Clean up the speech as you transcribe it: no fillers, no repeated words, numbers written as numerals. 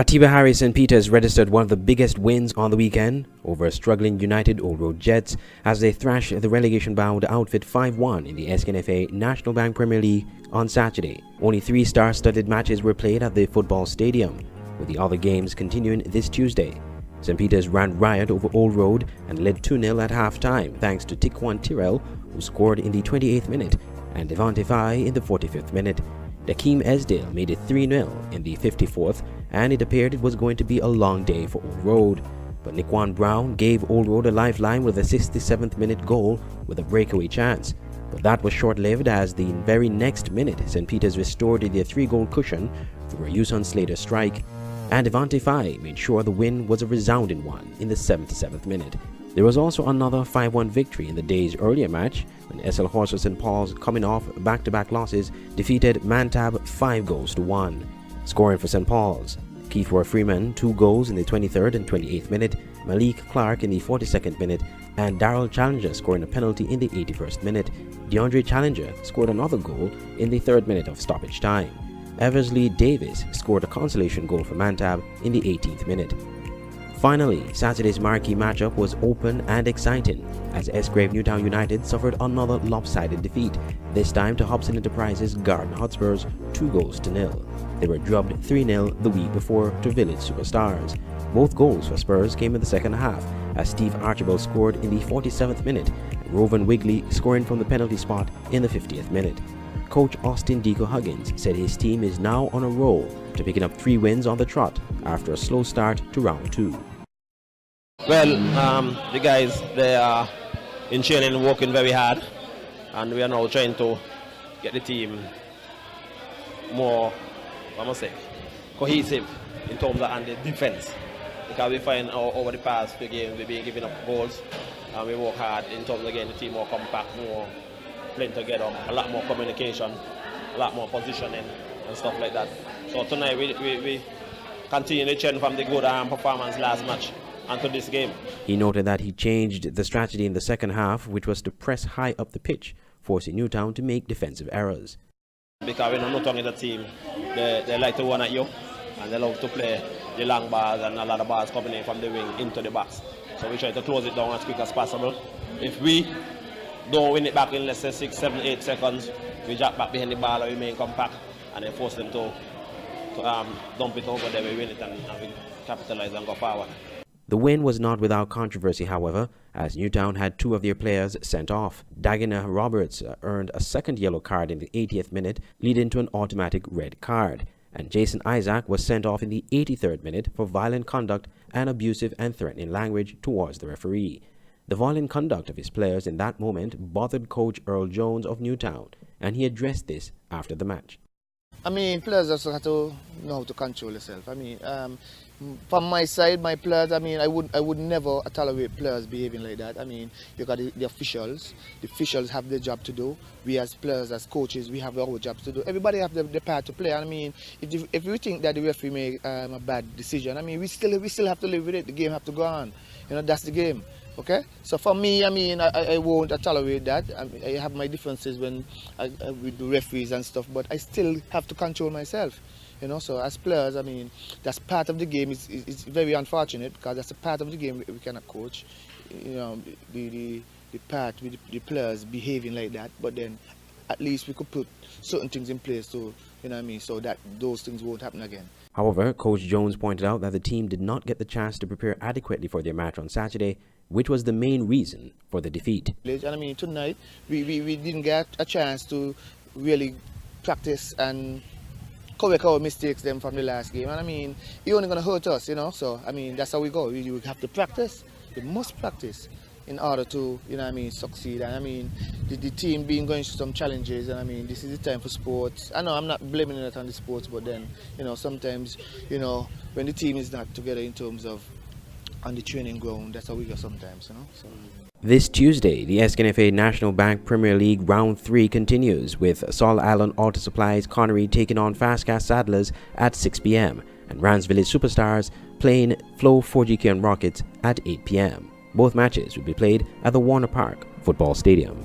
Atiba Harris St. Peter's registered one of the biggest wins on the weekend over a struggling United Old Road Jets as they thrashed the relegation-bound outfit 5-1 in the Sknfa National Bank Premier League on Saturday. Only 3 star-studded matches were played at the football stadium, with the other games continuing this Tuesday. St. Peter's ran riot over Old Road and led 2-0 at half-time thanks to Tikwan Tyrrell, who scored in the 28th minute, and Devante Fai in the 45th minute. Dakeem Esdale made it 3-0 in the 54th, and it appeared it was going to be a long day for Old Road. But Nikwan Brown gave Old Road a lifeline with a 67th minute goal with a breakaway chance. But that was short-lived as the very next minute St. Peter's restored their 3-goal cushion through a Usain Slater strike, and Devante Fai made sure the win was a resounding one in the 77th minute. There was also another 5-1 victory in the day's earlier match when SL Horse of St. Paul's, coming off back-to-back losses, defeated Mantab 5-1. Scoring for St. Paul's: Kiefer Freeman 2 goals in the 23rd and 28th minute, Malik Clark in the 42nd minute, and Daryl Challenger scoring a penalty in the 81st minute. DeAndre Challenger scored another goal in the 3rd minute of stoppage time. Eversley Davis scored a consolation goal for Mantab in the 18th minute. Finally, Saturday's marquee matchup was open and exciting as Esgrave Newtown United suffered another lopsided defeat, this time to Hobson Enterprises Garden Hotspurs 2-0. They were drubbed 3-0 the week before to Village Superstars. Both goals for Spurs came in the second half as Steve Archibald scored in the 47th minute and Rovan Wigley scoring from the penalty spot in the 50th minute. Coach Austin Deco Huggins said his team is now on a roll to picking up 3 wins on the trot after a slow start to round 2. Well, the guys, they are in training working very hard, and we are now trying to get the team more, I must say, cohesive in terms of the defense. Because we find over the past few games we've been giving up goals, and we work hard in terms of getting the team more compact, more playing together, a lot more communication, a lot more positioning and stuff like that. So tonight we continue the trend from the good performance last match unto this game. He noted that he changed the strategy in the second half, which was to press high up the pitch, forcing Newtown to make defensive errors. Because when Newtown is a team, they like to run at you, and they love to play the long balls and a lot of balls coming in from the wing into the box. So we try to close it down as quick as possible. If we don't win it back in, let's say 6, 7, 8 seconds, we drop back behind the ball and remain compact, and then force them to dump it over there, we win it, and we capitalize and go forward. The win was not without controversy, however, as Newtown had 2 of their players sent off. Dagina Roberts earned a second yellow card in the 80th minute, leading to an automatic red card, and Jason Isaac was sent off in the 83rd minute for violent conduct and abusive and threatening language towards the referee. The violent conduct of his players in that moment bothered coach Earl Jones of Newtown, and he addressed this after the match. I mean, players also have to know how to control themselves. I mean, from my side, my players, I mean, I would never tolerate players behaving like that. I mean, you got the officials. The officials have their job to do. We as players, as coaches, we have our jobs to do. Everybody have the part to play. I mean, if we think that the referee made a bad decision, I mean, we still have to live with it. The game have to go on. You know, that's the game. Okay, so for me, I mean, I won't tolerate that. I have my differences when with the referees and stuff, but I still have to control myself. You know, so as players, I mean, that's part of the game. It's very unfortunate because that's a part of the game we cannot coach. You know, the part with the players behaving like that, but then at least we could put certain things in place to, you know what I mean, so that those things won't happen again. However, Coach Jones pointed out that the team did not get the chance to prepare adequately for their match on Saturday, which was the main reason for the defeat. And I mean, tonight we didn't get a chance to really practice and correct our mistakes them from the last game. And I mean, it's only going to hurt us, you know. So I mean, that's how we go. We have to practice. We must practice in order to, you know what I mean, succeed. And I mean, the team being going through some challenges, and I mean, this is the time for sports. I know I'm not blaming it on the sports, but then, you know, sometimes, you know, when the team is not together in terms of on the training ground, that's how we go sometimes, you know. So. This Tuesday, the Sknfa National Bank Premier League Round 3 continues, with Sol Island Auto Supplies Connery taking on Fastcast Saddlers at 6 p.m. and Rans Village Superstars playing Flow 4GK and Rockets at 8 p.m. Both matches will be played at the Warner Park Football Stadium.